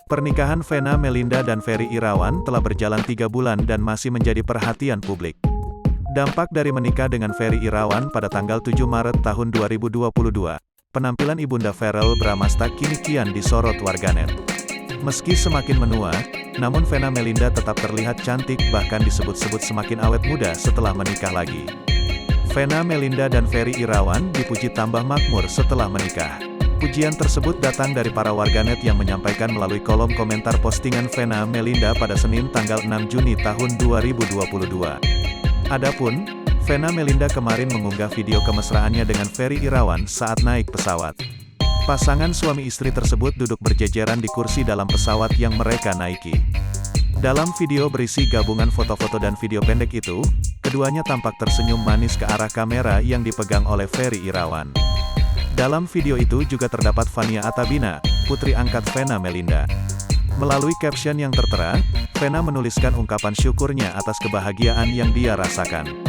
Pernikahan Vena Melinda dan Ferry Irawan telah berjalan 3 bulan dan masih menjadi perhatian publik. Dampak dari menikah dengan Ferry Irawan pada tanggal 7 Maret tahun 2022, penampilan Ibunda Verrell Bramasta kini kian disorot warganet. Meski semakin menua, namun Vena Melinda tetap terlihat cantik bahkan disebut-sebut semakin awet muda setelah menikah lagi. Vena Melinda dan Ferry Irawan dipuji tambah makmur setelah menikah. Pujian tersebut datang dari para warganet yang menyampaikan melalui kolom komentar postingan Vena Melinda pada Senin tanggal 6 Juni tahun 2022. Adapun, Vena Melinda kemarin mengunggah video kemesraannya dengan Ferry Irawan saat naik pesawat. Pasangan suami istri tersebut duduk berjejeran di kursi dalam pesawat yang mereka naiki. Dalam video berisi gabungan foto-foto dan video pendek itu, keduanya tampak tersenyum manis ke arah kamera yang dipegang oleh Ferry Irawan. Dalam video itu juga terdapat Vania Atabina, putri angkat Vena Melinda. Melalui caption yang tertera, Vena menuliskan ungkapan syukurnya atas kebahagiaan yang dia rasakan.